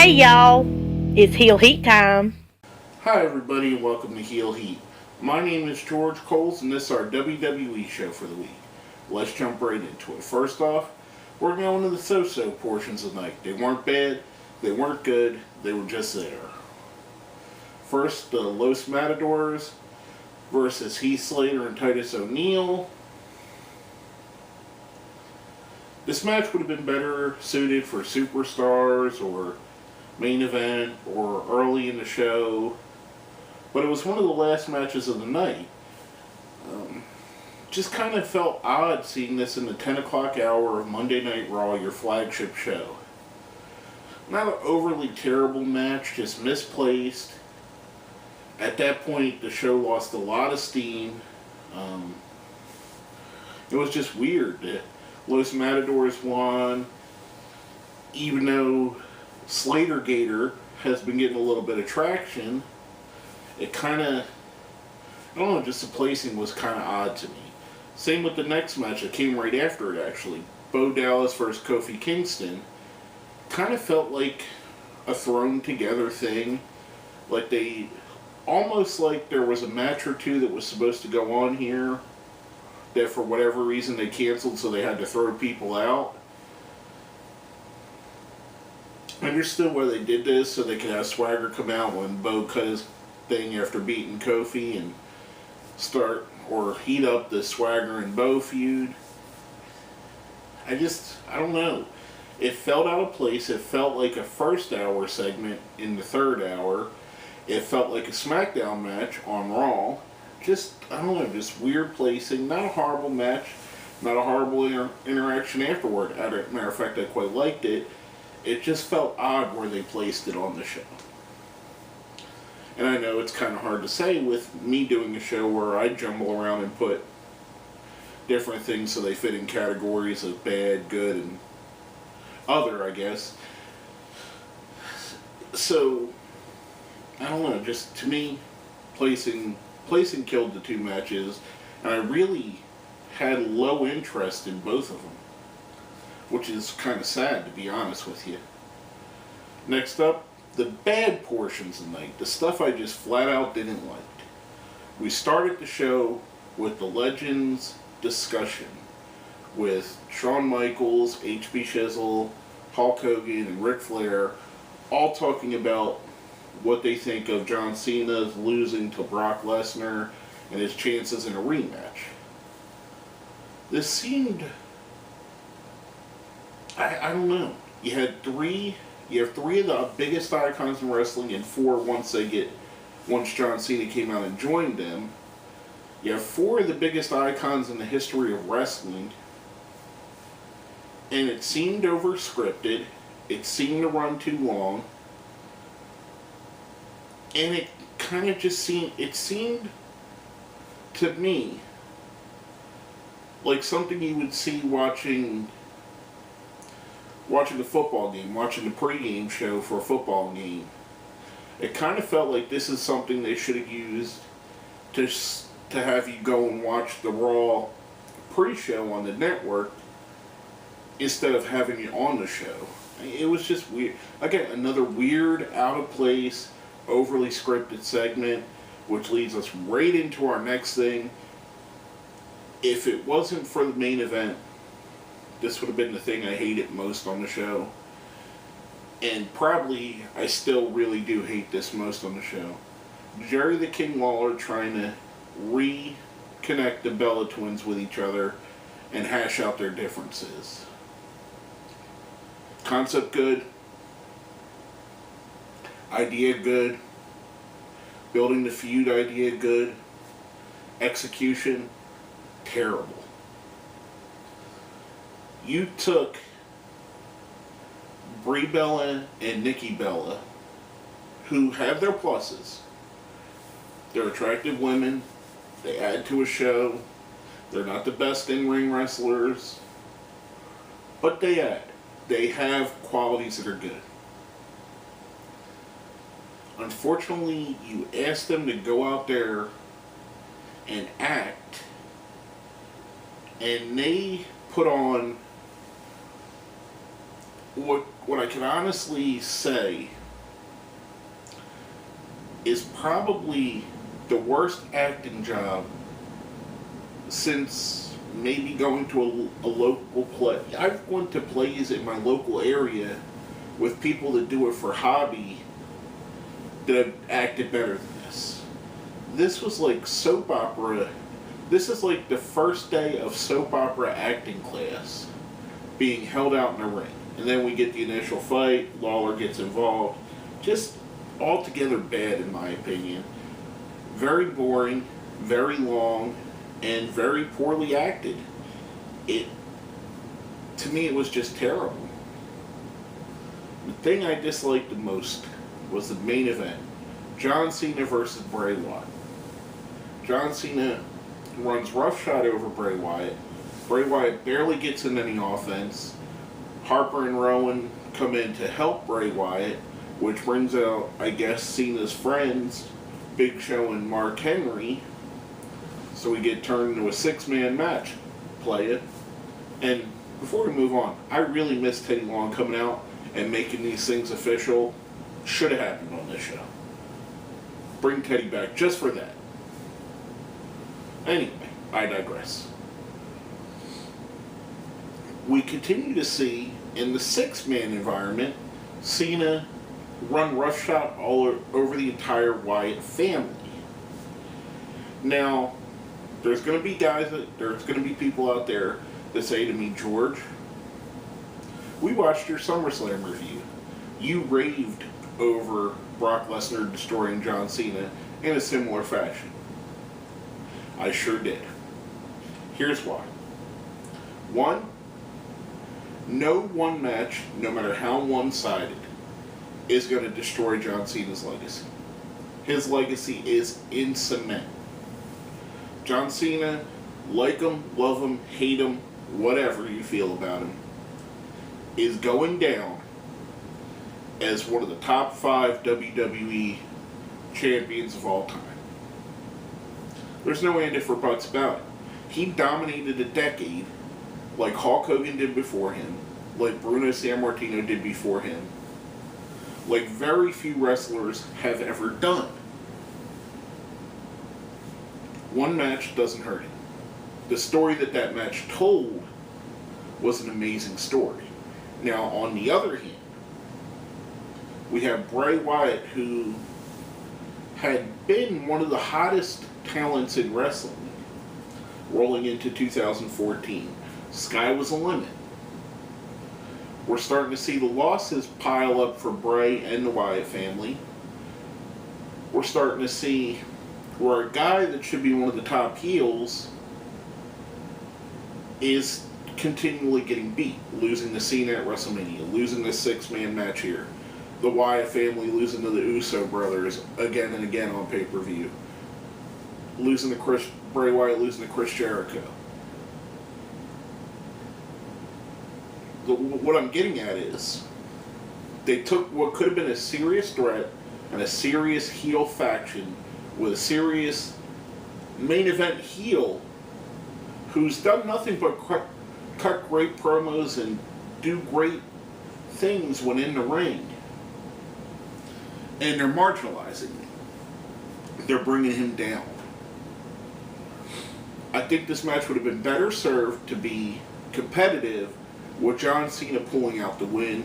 Hey y'all, it's Heel Heat time. Hi everybody and welcome to Heel Heat. My name is George Coles and this is our WWE show for the week. Let's jump right into it. First off, we're going to the so-so portions of the night. They weren't bad, they weren't good, they were just there. First, the Los Matadors versus Heath Slater and Titus O'Neil. This match would have been better suited for superstars or main event or early in the show, but it was one of the last matches of the night. Just kind of felt odd seeing this in the 10 o'clock hour of Monday Night Raw, your flagship show. Not an overly terrible match, just misplaced. At that point, the show lost a lot of steam. It was just weird. Los Matadors won, even though Slater Gator has been getting a little bit of traction. It kind of, I don't know, just the placing was kind of odd to me. Same with the next match that came right after it, actually. Bo Dallas versus Kofi Kingston. Kind of felt like a thrown together thing. Like they, almost like there was a match or two that was supposed to go on here that for whatever reason they canceled, so they had to throw people out. I understood why they did this, so they could have Swagger come out when Bo cut his thing after beating Kofi and start or heat up the Swagger and Bo feud. I don't know. It felt out of place. It felt like a first hour segment in the third hour. It felt like a SmackDown match on Raw. I don't know, just weird placing. Not a horrible match. Not a horrible interaction afterward. As a matter of fact, I quite liked it. It just felt odd where they placed it on the show. And I know it's kind of hard to say with me doing a show where I jumble around and put different things so they fit in categories of bad, good, and other, I guess. So, I don't know, just to me, placing killed the two matches, and I really had low interest in both of them, which is kind of sad, to be honest with you. Next up, the bad portions of the night, the stuff I just flat out didn't like. We started the show with the Legends discussion with Shawn Michaels, HB Shizzle, Hulk Hogan, and Ric Flair all talking about what they think of John Cena's losing to Brock Lesnar and his chances in a rematch. This seemed, I don't know. You have three of the biggest icons in wrestling, and four once John Cena came out and joined them. You have four of the biggest icons in the history of wrestling, and it seemed over-scripted. It seemed to run too long. And it kind of just seemed to me like something you would see watching a football game, watching the pregame show for a football game. It kind of felt like this is something they should have used to have you go and watch the Raw pre-show on the network instead of having it on the show. It was just weird. Again, another weird, out of place, overly scripted segment, which leads us right into our next thing. If it wasn't for the main event, this would have been the thing I hated most on the show. And probably I still really do hate this most on the show. Jerry the King Lawler trying to reconnect the Bella Twins with each other and hash out their differences. Concept good. Idea good. Building the feud idea good. Execution terrible. You took Brie Bella and Nikki Bella, who have their pluses. They're attractive women. They add to a show. They're not the best in-ring wrestlers, but they add. They have qualities that are good. Unfortunately, you ask them to go out there and act, and they put on what I can honestly say is probably the worst acting job since maybe going to a local play. I've went to plays in my local area with people that do it for hobby that have acted better than this. This was like soap opera. This is like the first day of soap opera acting class being held out in a ring. And then we get the initial fight, Lawler gets involved. Just altogether bad in my opinion. Very boring, very long, and very poorly acted. To me it was just terrible. The thing I disliked the most was the main event. John Cena versus Bray Wyatt. John Cena runs roughshod over Bray Wyatt. Bray Wyatt barely gets in any offense. Harper and Rowan come in to help Bray Wyatt, which brings out, I guess, Cena's friends, Big Show and Mark Henry. So we get turned into a six-man match. Play it. And before we move on, I really miss Teddy Long coming out and making these things official. Should have happened on this show. Bring Teddy back just for that. Anyway, I digress. We continue to see, in the six-man environment, Cena run roughshod all over the entire Wyatt family. Now, there's going to be there's going to be people out there that say to me, George, we watched your SummerSlam review. You raved over Brock Lesnar destroying John Cena in a similar fashion. I sure did. Here's why. One, no one match, no matter how one-sided, is going to destroy John Cena's legacy. His legacy is in cement. John Cena, like him, love him, hate him, whatever you feel about him, is going down as one of the top 5 WWE champions of all time. There's no and if or buts about it. He dominated a decade like Hulk Hogan did before him, like Bruno Sammartino did before him, like very few wrestlers have ever done. One match doesn't hurt him. The story that match told was an amazing story. Now, on the other hand, we have Bray Wyatt, who had been one of the hottest talents in wrestling rolling into 2014. Sky was the limit. We're starting to see the losses pile up for Bray and the Wyatt family. We're starting to see where a guy that should be one of the top heels is continually getting beat, losing to Cena at WrestleMania, losing the six-man match here, the Wyatt family losing to the Uso brothers again and again on pay-per-view, Bray Wyatt losing to Chris Jericho. What I'm getting at is they took what could have been a serious threat and a serious heel faction with a serious main event heel who's done nothing but cut great promos and do great things when in the ring. And they're marginalizing him. They're bringing him down. I think this match would have been better served to be competitive with John Cena pulling out the win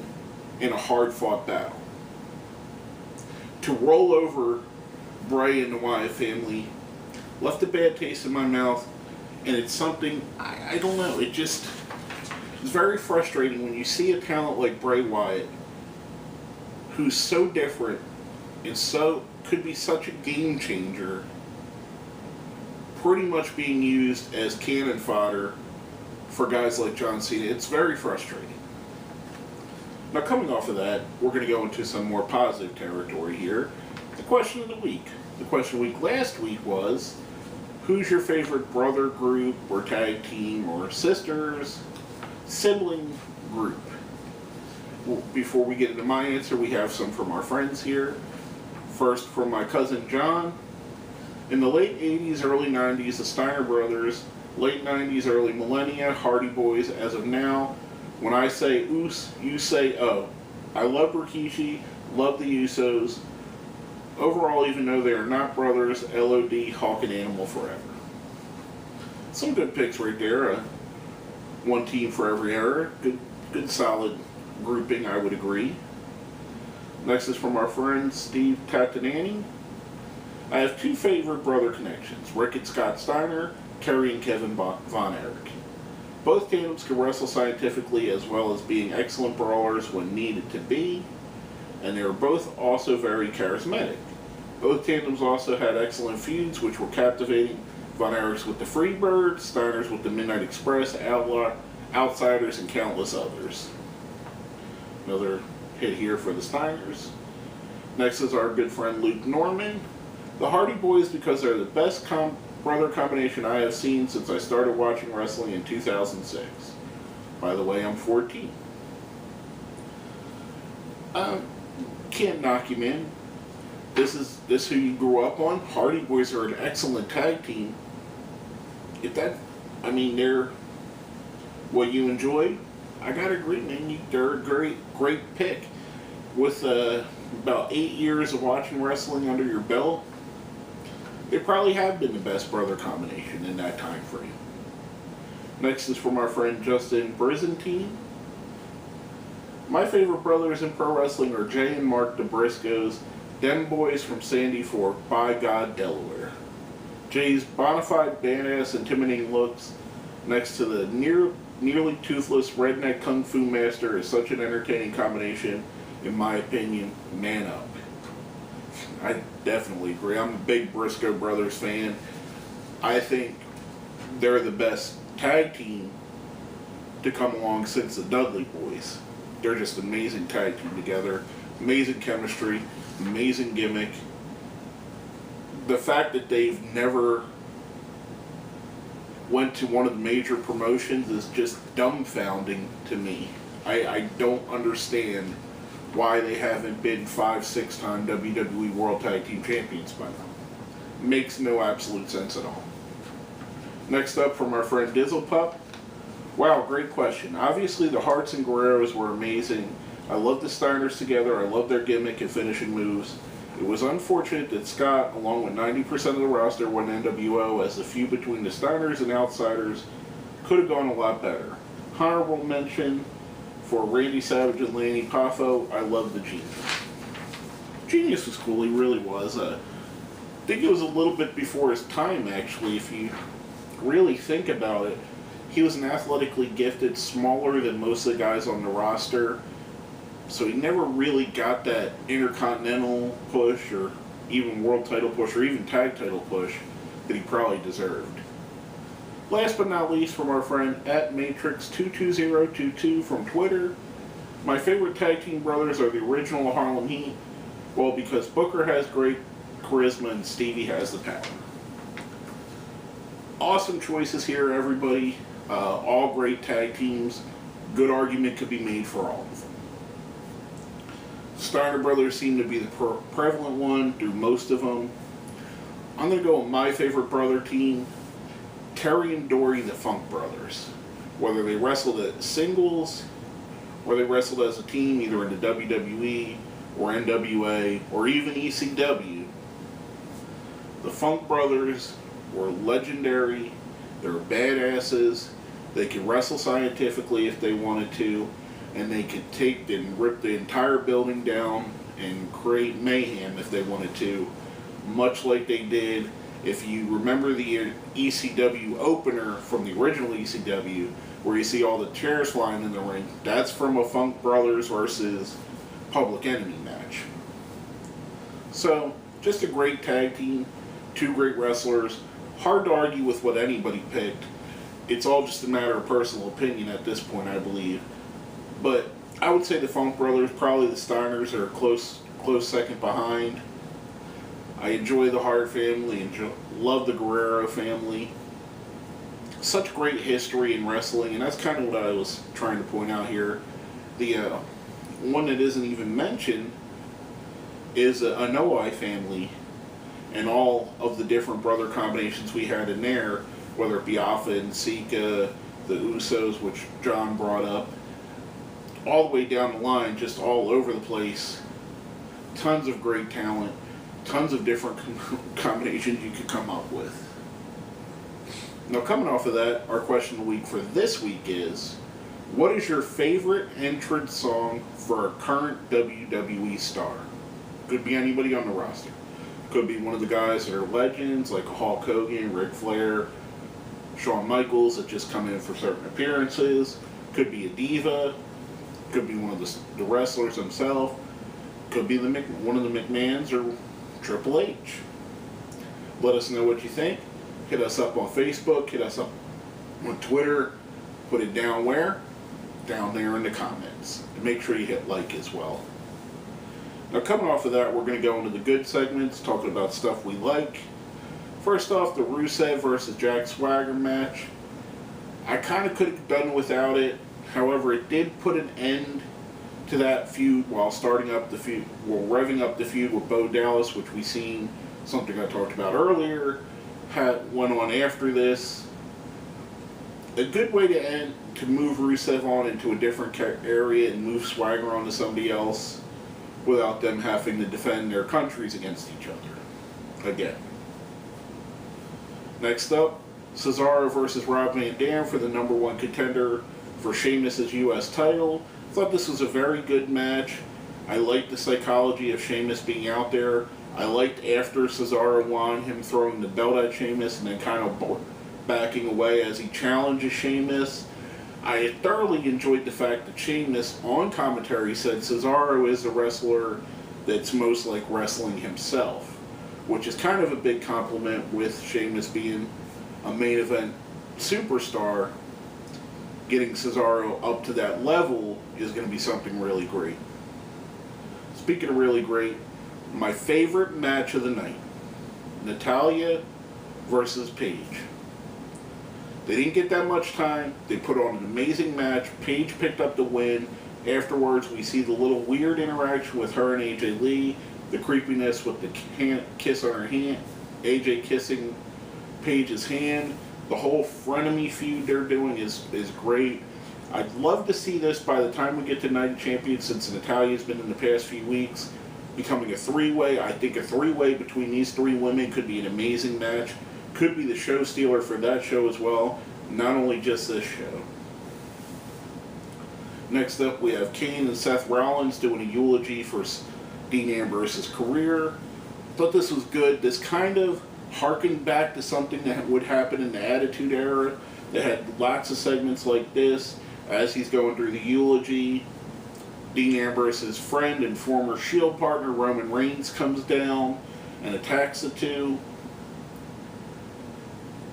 in a hard-fought battle. To roll over Bray and the Wyatt family left a bad taste in my mouth, and it's something, I don't know, it's very frustrating when you see a talent like Bray Wyatt, who's so different and could be such a game changer, pretty much being used as cannon fodder for guys like John Cena. It's very frustrating. Now, coming off of that, we're going to go into some more positive territory here. The question of the week. The question of the week last week was, who's your favorite brother group or tag team or sisters, sibling group? Well, before we get into my answer, we have some from our friends here. First, from my cousin John. In the late 80s, early 90s, the Steiner brothers, late 90s, early millennia, Hardy Boys, as of now, When I say Us, you say O. I love Rikishi, love the Usos. Overall, even though they are not brothers, LOD, Hawk and Animal forever. Some good picks right there. One team for every era. Good solid grouping, I would agree. Next is from our friend Steve Tatanani. I have two favorite brother connections, Rick and Scott Steiner, Terry and Kevin Von Erich. Both tandems can wrestle scientifically as well as being excellent brawlers when needed to be, and they are both also very charismatic. Both tandems also had excellent feuds which were captivating. Von Erich's with the Freebirds, Steiner's with the Midnight Express, Outlaw, Outsiders, and countless others. Another hit here for the Steiners. Next is our good friend Luke Norman. The Hardy Boys, because they're the best brother combination I have seen since I started watching wrestling in 2006. By the way, I'm 14. Can't knock you, man. This who you grew up on. Hardy Boys are an excellent tag team. They're what you enjoy. I gotta agree, man. They're a great pick. With about 8 years of watching wrestling under your belt, they probably have been the best brother combination in that time frame. Next is from our friend Justin Brizantine. My favorite brothers in pro wrestling are Jay and Mark DeBriscoes, them boys from Sandy Fork, by God, Delaware. Jay's bona fide, badass, intimidating looks next to the nearly toothless redneck kung fu master is such an entertaining combination, in my opinion. Man up. I definitely agree. I'm a big Briscoe Brothers fan. I think they're the best tag team to come along since the Dudley Boys. They're just an amazing tag team together. Amazing chemistry, amazing gimmick. The fact that they've never went to one of the major promotions is just dumbfounding to me. I don't understand why they haven't been 5-6 time WWE World Tag Team Champions by now. Makes no absolute sense at all. Next up from our friend Dizzle Pup. Wow, great question. Obviously the Harts and Guerreros were amazing. I love the Steiners together. I love their gimmick and finishing moves. It was unfortunate that Scott, along with 90% of the roster, went NWO, as the feud between the Steiners and Outsiders could have gone a lot better. Honorable mention for Randy Savage and Lanny Poffo. I love the Genius. Genius was cool, he really was. I think it was a little bit before his time, actually, if you really think about it. He was an athletically gifted, smaller than most of the guys on the roster, so he never really got that Intercontinental push, or even World title push, or even Tag title push that he probably deserved. Last but not least, from our friend at Matrix22022 from Twitter, my favorite tag team brothers are the original Harlem Heat. Well, because Booker has great charisma and Stevie has the power. Awesome choices here, everybody. All great tag teams. Good argument could be made for all of them. Steiner brothers seem to be the prevalent one through most of them. I'm going to go with my favorite brother team, Terry and Dory, the Funk Brothers. Whether they wrestled as singles or they wrestled as a team either in the WWE or NWA or even ECW, the Funk Brothers were legendary. They were badasses. They could wrestle scientifically if they wanted to, and they could take and rip the entire building down and create mayhem if they wanted to, much like they did. If you remember the ECW opener from the original ECW, where you see all the chairs flying in the ring, that's from a Funk Brothers versus Public Enemy match. So, just a great tag team, two great wrestlers. Hard to argue with what anybody picked. It's all just a matter of personal opinion at this point, I believe. But I would say the Funk Brothers, probably the Steiners, are a close second behind. I enjoy the Hart family, love the Guerrero family. Such great history in wrestling, and that's kind of what I was trying to point out here. The one that isn't even mentioned is a Anoa'i family, and all of the different brother combinations we had in there, whether it be Alpha and Sika, the Usos, which John brought up, all the way down the line, just all over the place. Tons of great talent, tons of different combinations you could come up with. Now, coming off of that, our question of the week for this week is, what is your favorite entrance song for a current WWE star? Could be anybody on the roster. Could be one of the guys that are legends, like Hulk Hogan, Ric Flair, Shawn Michaels, that just come in for certain appearances. Could be a diva. Could be one of the wrestlers themselves. Could be one of the McMahons or Triple H. Let us know what you think. Hit us up on Facebook. Hit us up on Twitter. Put it down where? Down there in the comments. And make sure you hit like as well. Now, coming off of that, we're going to go into the good segments, talking about stuff we like. First off, the Rusev versus Jack Swagger match. I kind of could have done without it. However, it did put an end to that feud while starting up the feud, revving up the feud with Bo Dallas, which we seen, something I talked about earlier, went on after this. A good way to move Rusev on into a different area and move Swagger on to somebody else without them having to defend their countries against each other again. Next up, Cesaro versus Rob Van Dam for the #1 contender for Sheamus' U.S. title. I thought this was a very good match. I liked the psychology of Sheamus being out there. I liked after Cesaro won, him throwing the belt at Sheamus and then kind of backing away as he challenges Sheamus. I thoroughly enjoyed the fact that Sheamus on commentary said Cesaro is the wrestler that's most like wrestling himself, which is kind of a big compliment with Sheamus being a main event superstar. Getting Cesaro up to that level is going to be something really great. Speaking of really great, my favorite match of the night, Natalya versus Paige. They didn't get that much time. They put on an amazing match. Paige picked up the win. Afterwards, we see the little weird interaction with her and AJ Lee, the creepiness with the kiss on her hand, AJ kissing Paige's hand. The whole frenemy feud they're doing is great. I'd love to see this by the time we get to Night of Champions, since Natalya's been in the past few weeks becoming a three-way. I think a three-way between these three women could be an amazing match. Could be the show stealer for that show as well, not only just this show. Next up, we have Kane and Seth Rollins doing a eulogy for Dean Ambrose's career. Thought this was good. This kind of harkened back to something that would happen in the Attitude Era. They had lots of segments like this as he's going through the eulogy. Dean Ambrose's friend and former Shield partner Roman Reigns comes down and attacks the two.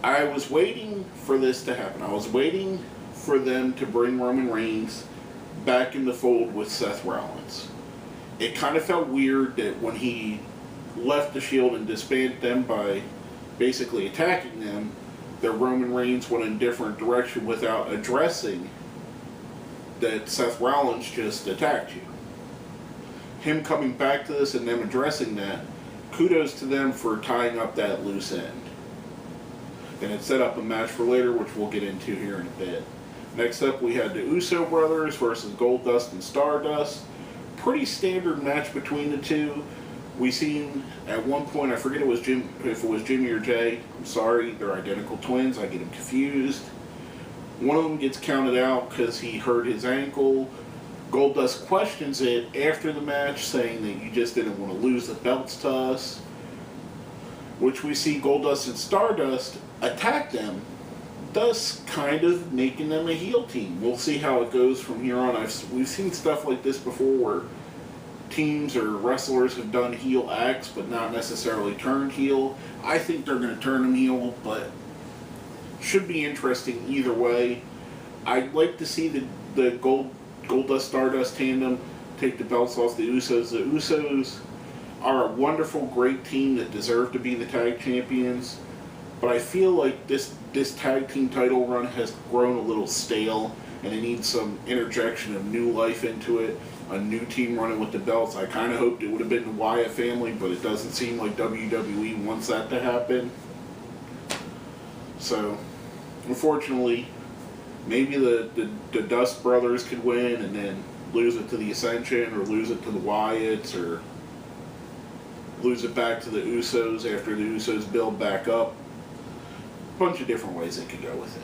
I was waiting for this to happen. I was waiting for them to bring Roman Reigns back in the fold with Seth Rollins. It kind of felt weird that when he left the Shield and disbanded them by basically attacking them, that Roman Reigns went in a different direction without addressing that Seth Rollins just attacked you. Him coming back to this and them addressing that, kudos to them for tying up that loose end. And it set up a match for later, which we'll get into here in a bit. Next up, we had the Uso brothers versus Goldust and Stardust. Pretty standard match between the two. We seen at one point, I forget if it was Jimmy or Jay. I'm sorry, they're identical twins. I get them confused. One of them gets counted out because he hurt his ankle. Goldust questions it after the match, saying that you just didn't want to lose the belts to us. Which we see Goldust and Stardust attack them, thus kind of making them a heel team. We'll see how it goes from here on. We've seen stuff like this before where teams or wrestlers have done heel acts but not necessarily turned heel. I think they're going to turn them heel, but should be interesting either way. I'd like to see the Goldust Stardust tandem take the belts off the Usos. The Usos are a wonderful, great team that deserve to be the tag champions, but I feel like this tag team title run has grown a little stale, and it needs some interjection of new life into it. A new team running with the belts. I kind of hoped it would have been the Wyatt family, but it doesn't seem like WWE wants that to happen. So, unfortunately, maybe the Dust brothers could win, and then lose it to the Ascension, or lose it to the Wyatts, or lose it back to the Usos after the Usos build back up. A bunch of different ways they could go with it.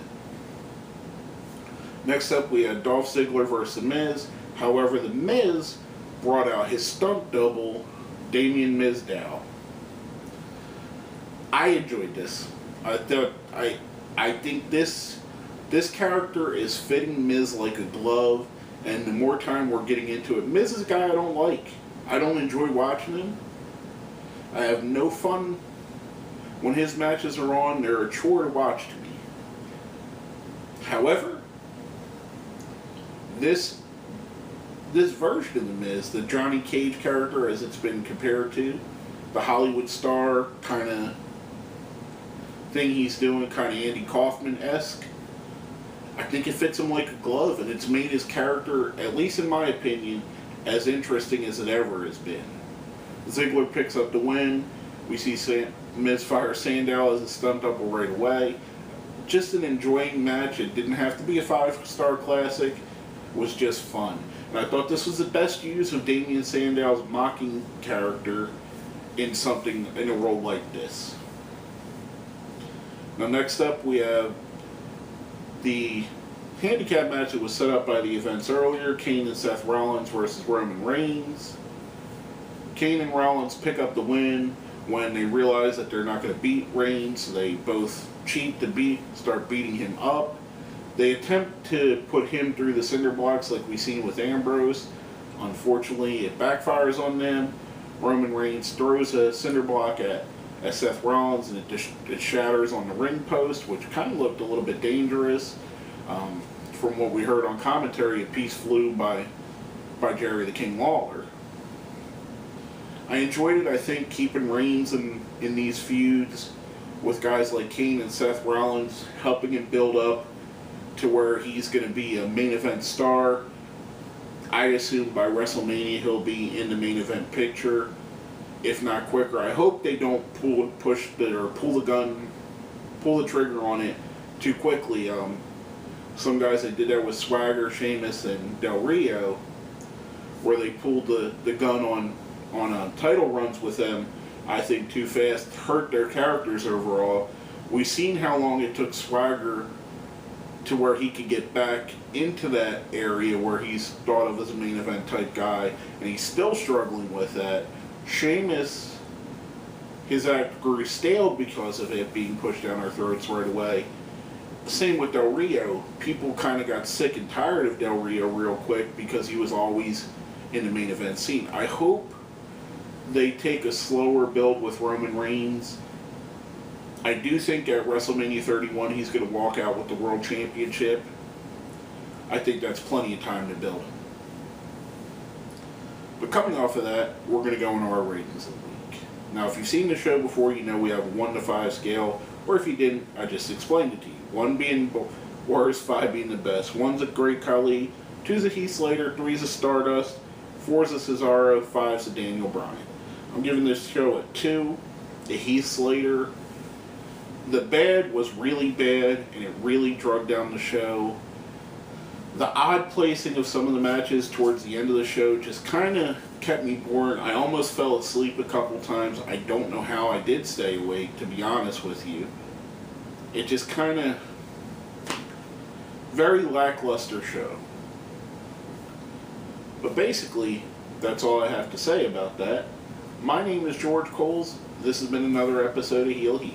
Next up, we had Dolph Ziggler versus The Miz. However, The Miz brought out his stunt double, Damien Mizdow. I enjoyed this. I think this character is fitting Miz like a glove, and the more time we're getting into it, Miz is a guy I don't like. I don't enjoy watching him. I have no fun when his matches are on. They're a chore to watch to me. However, this version of The Miz, the Johnny Cage character as it's been compared to, the Hollywood star kind of thing he's doing, kind of Andy Kaufman-esque, I think it fits him like a glove, and it's made his character, at least in my opinion, as interesting as it ever has been. Ziggler picks up the win. We see Miz fire Sandow as a stunt double right away. Just an enjoying match. It didn't have to be a 5-star classic. It was just fun. And I thought this was the best use of Damien Sandow's mocking character in a role like this. Now next up we have the handicap match that was set up by the events earlier, Kane and Seth Rollins versus Roman Reigns. Kane and Rollins pick up the win when they realize that they're not going to beat Reigns, so they both cheat to start beating him up. They attempt to put him through the cinder blocks like we've seen with Ambrose. Unfortunately, it backfires on them. Roman Reigns throws a cinder block at Seth Rollins, and it shatters on the ring post, which kind of looked a little bit dangerous. From what we heard on commentary, a piece flew by Jerry the King Lawler. I enjoyed it. I think keeping Reigns in these feuds with guys like Kane and Seth Rollins, helping him build up to where he's going to be a main event star. I assume by WrestleMania he'll be in the main event picture, if not quicker. I hope they don't pull the trigger on it too quickly. Some guys that did that with Swagger, Sheamus, and Del Rio, where they pulled the gun on title runs with them, I think too fast, hurt their characters overall. We've seen how long it took Swagger to where he could get back into that area where he's thought of as a main event type guy, and he's still struggling with that. Sheamus, his act grew stale because of it being pushed down our throats right away. Same with Del Rio. People kind of got sick and tired of Del Rio real quick because he was always in the main event scene. I hope they take a slower build with Roman Reigns. I do think at WrestleMania 31 he's going to walk out with the World Championship. I think that's plenty of time to build him. But coming off of that, we're going to go into our ratings of the week. Now, if you've seen the show before, you know we have a 1 to 5 scale, or if you didn't, I just explained it to you. 1 being worst, 5 being the best. 1's a Great Khali, 2's a Heath Slater, 3's a Stardust, 4's a Cesaro, 5's a Daniel Bryan. I'm giving this show a 2. The Heath Slater, the bad was really bad, and it really drug down the show. The odd placing of some of the matches towards the end of the show just kind of kept me bored. I almost fell asleep a couple times. I don't know how I did stay awake, to be honest with you. It just kind of, very lackluster show. But basically, that's all I have to say about that. My name is George Coles. This has been another episode of Heel Heat.